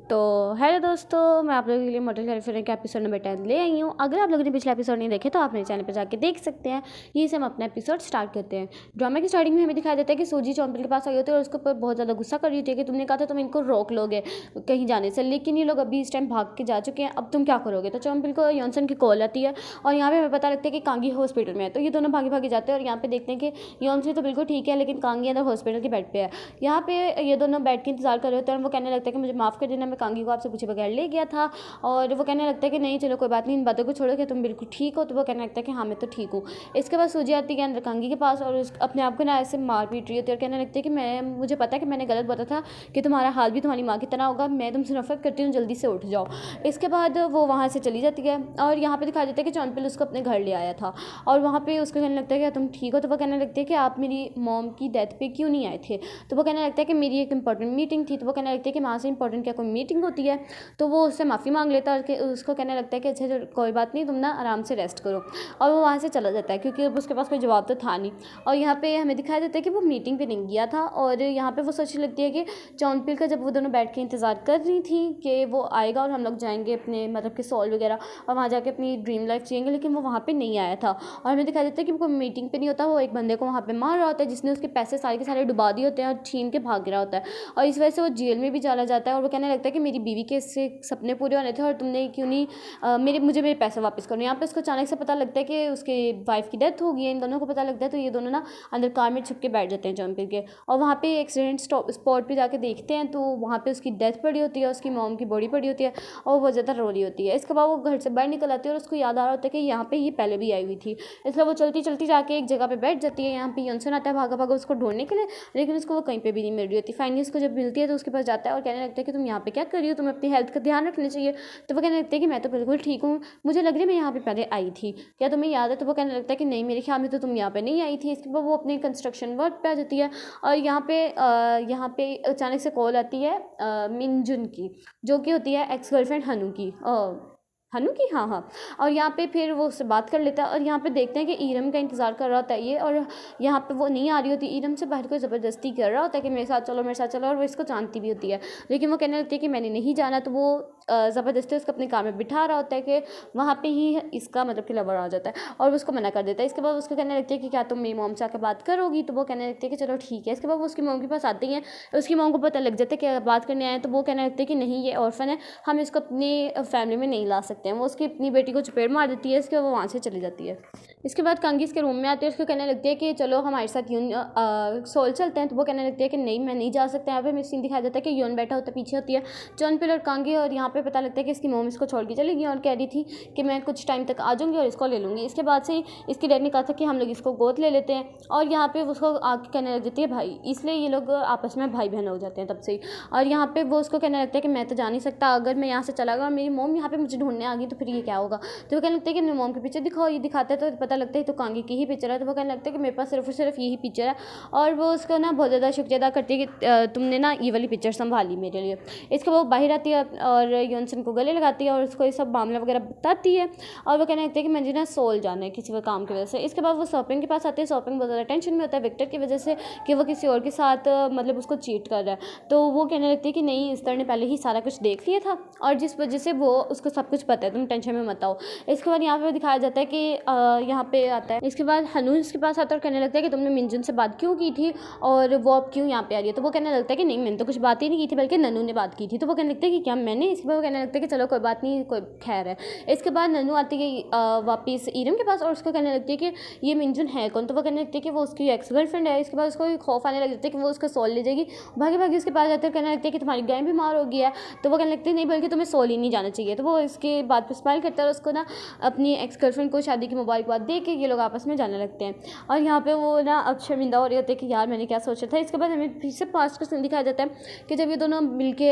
तो हेलो दोस्तों, मैं आप लोगों के लिए मॉडल कैलिफोर्निया का एपिसोड नंबर 10 ले आई हूँ। अगर आप लोगों ने पिछला एपिसोड नहीं देखे तो आप मेरे चैनल पर जाके देख सकते हैं। यहीं से हम अपना एपिसोड स्टार्ट करते हैं। ड्रामा की स्टार्टिंग में हमें दिखाया जाता है कि सूजी चौंपल के पास आई होती है और उसके ऊपर बहुत ज़्यादा गुस्सा कर रही होती है कि तुमने कहा था तुम इनको रोक लोगे कहीं जाने से, लेकिन ये लोग अभी इस टाइम भाग के जा चुके हैं, अब तुम क्या करोगे। तो चौंपल को यॉनसन की कॉल आती है और यहाँ पे हमें पता लगता है कि कांगी हॉस्पिटल में है। तो ये दोनों भागे भागे जाते हैं और यहाँ पे देखते हैं कि यॉनसन तो बिल्कुल ठीक है लेकिन कांगी अंदर हॉस्पिटल के बेड पे है। यहाँ पे ये दोनों बैठ के इंतजार कर रहे होते हैं और वो कहने लगता है कि मुझे माफ़ कर देना, मैं कांगी को आपसे पूछे बगैर ले गया था। और वो कहने लगता है कि नहीं चलो कोई बात नहीं, इन बातों को छोड़ो कि तुम बिल्कुल ठीक हो। तो वो कहने लगता है कि हाँ मैं तो ठीक हूँ। इसके बाद सूजी आती है अंदर कांगी के पास और अपने आप को ना ऐसे मार पीट रही होती है और कहने लगती है कि मुझे पता है कि मैंने गलत बोला था कि तुम्हारा हाल भी तुम्हारी माँ की तरह होगा, मैं तुमसे नफरत करती हूँ, जल्दी से उठ जाओ। इसके बाद वो वहाँ से चली जाती है और यहाँ पे दिखाया जाता है कि चौंपल उसको अपने घर ले आया था और वहाँ पे उसको कहने लगता है कि तुम ठीक हो। तो वो कहने लगती है कि आप मेरी मॉम की डेथ पे क्यों नहीं आए थे। तो वो कहने लगता है कि मेरी एक इंपॉर्टेंट मीटिंग थी। तो वो कहने लगती है कि वहाँ से इंपॉर्टेंट क्या कोई मीटिंग होती है। तो वो उससे माफ़ी मांग लेता है और उसको कहने लगता है कि अच्छा कोई बात नहीं, तुम ना आराम से रेस्ट करो। और वो वहाँ से चला जाता है क्योंकि अब उसके पास कोई जवाब तो था नहीं। और यहाँ पे हमें दिखाया जाता है कि वो मीटिंग पे नहीं गया था और यहाँ पे वो सोचने लगती है कि चौंपल का, जब वो दोनों बैठ के इंतज़ार कर रही थी कि वो आएगा और हम लोग जाएंगे अपने मतलब कि सॉल वगैरह और वहाँ जाके अपनी ड्रीम लाइफ जिएंगे, लेकिन वो वहाँ पे नहीं आया था। और हमें दिखाया जाता है कि वो मीटिंग पे नहीं होता, वो एक बंदे को वहाँ पे मार रहा होता है जिसने उसके पैसे सारे के सारे डुबा दिए होते हैं और छीन के भाग रहा होता है और इस वजह से वो जेल में भी चला जाता है। और वो कहने लगता है कि मेरी बीवी के इससे सपने पूरे होने थे और तुमने क्यों नहीं मुझे मेरे पैसे वापस करो। यहाँ पे उसको अचानक से पता लगता है कि उसके वाइफ की डेथ हो गई है, इन दोनों को पता लगता है। तो ये दोनों ना अंदर कार में छुप के बैठ जाते हैं चौंपल के और वहाँ पे एक्सीडेंट स्पॉट पे जाके देखते हैं तो वहाँ पे उसकी डेथ पड़ी होती है, उसकी मॉम की बॉडी पड़ी होती है और वो ज़्यादा रो रही होती है। इसके बाद वो घर से बाहर निकल आती है और उसको याद आ रहा होता है कि यहाँ पे ये पहले भी आई हुई थी, इसलिए वो चलती चलती जाके एक जगह पे बैठ जाती है। यहाँ पे यॉनसन आता है भागा भागा उसको ढूंढने के लिए, लेकिन उसको वो कहीं पे भी नहीं मिल रही होती। फाइनली उसको जब मिलती है तो उसके पास जाता है और कहने लगता है कि तुम यहाँ पे क्या कर रही हो, तुम्हें अपनी हेल्थ का ध्यान रखना चाहिए। तो वो कहने लगता है कि मैं तो बिल्कुल ठीक हूँ, मुझे लग रही है मैं यहाँ पे पहले आई थी, क्या तुम्हें याद है। तो वो कहने लगता है कि नहीं मेरे ख्याल में तो तुम यहाँ पे नहीं आई थी। इसके बाद वो अपने कंस्ट्रक्शन वर्क पे आ जाती है और यहाँ पे अचानक से कॉल आती है मिनजुन की, जो कि होती है एक्स गर्लफ्रेंड हनु की। हनु की, हाँ हाँ। और यहाँ पे फिर वो उससे बात कर लेता है और यहाँ पे देखते हैं कि ईरम का इंतज़ार कर रहा होता है ये, और यहाँ पे वो नहीं आ रही होती। ईरम से बाहर कोई ज़बरदस्ती कर रहा होता है कि मेरे साथ चलो मेरे साथ चलो, और वो इसको जानती भी होती है लेकिन वो कहने लगती है कि मैंने नहीं जाना। तो वो ज़बरदस्ती उसको अपनी कार में बिठा रहा होता है कि वहाँ पे ही इसका मतलब कि लवर आ जाता है और उसको मना कर देता है। इसके बाद उसको कहने लगती है कि क्या तुम मेरी मॉम से आकर बात करोगी। तो वो कहने लगती है कि चलो ठीक है। इसके बाद वो उसकी मॉम के पास आती हैं, उसकी मॉम को पता लग जाता है कि बात करने आए। तो वो कहने लगते हैं कि नहीं ये ऑर्फन है, हम इसको अपनी फैमिली में नहीं ला सकते हैं। वो उसकी अपनी बेटी को चपेट मार देती है। इसके बाद वो वहाँ से चली जाती है। इसके बाद कांगी इसके रूम में आती है, उसको कहने लगती है कि चलो हमारे साथ सोल चलते हैं। तो वो कहने लगती है कि नहीं मैं नहीं जा सकता। यहाँ पे मिस सीन दिखाया जाता है कि यून बैठा होता है, पीछे होती है चौंपल और कांगी, और यहाँ पे पता लगता है कि इसकी मॉम इसको छोड़ के चली गई और कह रही थी कि मैं कुछ टाइम तक आ जाऊँगी और इसको ले लूँगी। इसके बाद से ही इसकी डैड ने कहा था कि हम लोग इसको गोद ले लेते हैं और यहाँ पे उसको आके कहने लग जाती है भाई, इसलिए ये लोग आपस में भाई बहन हो जाते हैं तब से ही। और यहाँ पे वो उसको कहने लगता है कि मैं तो जा नहीं सकता, अगर मैं यहाँ से चला गया और मेरी मॉम यहाँ पे मुझे ढूंढने आ गई तो फिर ये क्या होगा। तो वो कहने लगता है कि अपनी मॉम की पिक्चर दिखाओ। ये दिखाता है तो पता लगता है तो कांगी की ही पिक्चर है। तो वो कहने लगता है कि मेरे पास सिर्फ और सिर्फ यही पिक्चर है, और वो उसको ना बहुत ज़्यादा शुक्रिया अदा करती है कि तुमने ना ये वाली पिक्चर संभाली मेरे लिए। इसके बाद वो बाहर आती है और यॉनसन को गले लगाती है और उसको ये सब मामला वगैरह बताती है और वो कहने लगता है कि मुझे ना सोल जाना है किसी काम की वजह से। इसके बाद वो शॉपिंग के पास आते हैं। शॉपिंग बहुत ज़्यादा टेंशन में होता है विक्टर की वजह से कि वो किसी और के साथ मतलब उसको चीट कर रहा है। तो वो कहने लगती है कि नहीं इस तरह ने पहले ही सारा कुछ देख लिया था और जिस वजह से वो उसको सब कुछ पता है, तुम टेंशन में मत आओ। इसके बाद यहाँ पे दिखाया जाता है कि यहाँ पे आता है। इसके बाद हनु इसके पास आता है और कहने लगता है कि तुमने मिंजुन से बात क्यों की थी और वो अब क्यों यहाँ पे आ रही है। तो वो कहने लगता है कि नहीं मैंने तो कुछ बात ही नहीं की थी, बल्कि ननू ने बात की थी। तो वो कहने लगता है कि क्या मैंने। इसके बाद वो कहने लगता है कि चलो कोई बात नहीं, कोई खैर है। इसके बाद ननू आती है वापस ईरम के पास और उसको कहने लगती है कि ये मिंजुन है कौन। तो वो कहने लगती है कि वो उसकी एक्स गर्लफ्रेंड है। इसके बाद उसको खौफ आने लग जाता है कि वो उसका सोल ले जाएगी। भागे भागे उसके पास जाते हैं, कहने लगती है कि तुम्हारी गाय बीमार हो गया है। तो वो कहने लगती है नहीं बल्कि तुम्हें सोल ही नहीं जाना चाहिए। तो वो इसके बाद पर स्माइल करता है और उसको ना अपनी एक्स गर्लफ्रेंड को शादी की मुबारकबाद दे के ये लोग आपस में जाने लगते हैं। और यहाँ पे वो ना अब शर्मिंदा हो रही होती है कि यार मैंने क्या सोचा था। इसके बाद हमें फिर से पास्ट का सीन दिखाया जाता है कि जब ये दोनों मिलके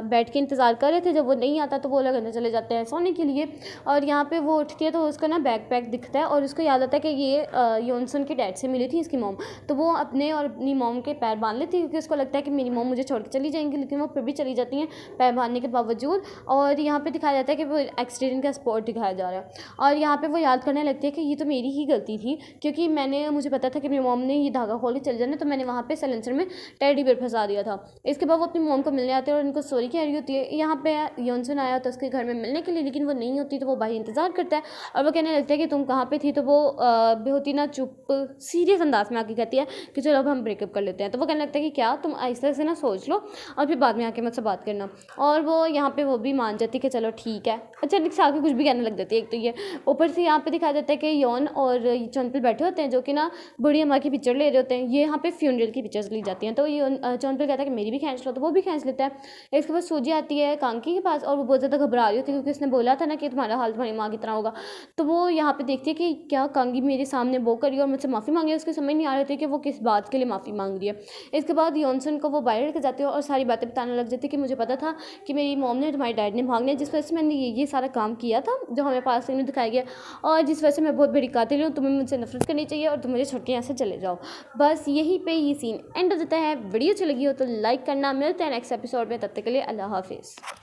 बैठ के इंतज़ार कर रहे थे जब वो नहीं आता तो वो लोग अंदर चले जाते हैं सोने के लिए। और यहाँ पे वो उठती है तो उसका ना बैकपैक दिखता है और उसको याद आता है कि ये योनसन के डैड से मिली थी इसकी मॉम। तो वो अपने और अपनी मॉम के पैर बांध लेती है क्योंकि उसको लगता है कि मेरी मॉम मुझे छोड़ के चली जाएंगी, लेकिन वो फिर भी चली जाती हैं पैर बांधने के बावजूद। और यहाँ पे दिखाया जाता है कि वो एक्सीडेंट का स्पॉट दिखाया जा रहा है और यहाँ पे वो याद करने लगती है कि ये तो मेरी ही गलती थी क्योंकि मुझे पता था कि मेरी मॉम ने ये धागा खोल के चले जाना, तो मैंने वहाँ पे सलेंसर में टेडी बेयर फंसा दिया था। इसके बाद वो अपनी मॉम को मिलने आते हैं और उनको सॉरी कह रही होती है। यहाँ पे योनसन आया तो उसके घर में मिलने के लिए, लेकिन वो नहीं होती तो वो भाई इंतज़ार करता है और वो कहने लगता है कि तुम कहाँ पे थी। तो वो बेहोती ना चुप सीरियस अंदाज में आके कहती है कि चलो अब हम ब्रेकअप कर लेते हैं। तो वो कहने लगता है कि क्या, तुम ऐसे से ना सोच लो और फिर बाद में आके मुझसे बात करना। और वो यहाँ पे वो भी मान जाती है कि चलो ठीक है। अचानक से आके कुछ भी कहने लग जाती है। एक तो ये ऊपर से यहाँ पे दिखाया जाता है कि योन और चॉनपिल बैठे होते हैं जो कि ना बड़ी अम्मा की पिक्चर ले रहे होते हैं। ये यहाँ पे फ्यूनरल की पिक्चर्स ली जाती हैं। तो ये चॉनपिल कहता है कि मेरी भी खींच लो, तो वो भी खींच लेता है। इसके बाद सूजी आती है कांकी के पास और वो बहुत ज़्यादा घबरा रही होती है क्योंकि उसने बोला था ना कि तुम्हारा हाल तुम्हारी माँ की तरह होगा। तो वो यहाँ पे देखती है कि क्या कांगी मेरे सामने वो करी और मुझसे माफ़ी मांगी है। उसके समझ नहीं आ रही थी कि वो किस बात के लिए माफ़ी मांग रही है। इसके बाद योनसन को वो बाहर लेकर जाती है और सारी बातें बताने लग जाती है कि मुझे पता था कि मेरी मॉम ने तुम्हारे डैड ने भागने, जिस वजह से मैंने ये सारा काम किया था जो हमें पास में दिखाया गया, और जिस वजह से मैं बहुत बड़ी कातिल हूँ। तुम्हें मुझसे नफरत करनी चाहिए और तुम मुझे छोड़ के यहाँ से चले जाओ। बस यहीं पे ये सीन एंड हो जाता है। वीडियो अच्छी लगी हो तो लाइक करना। मिलते हैं नेक्स्ट एपिसोड में, तब तक के लिए अल्लाह हाफिज़।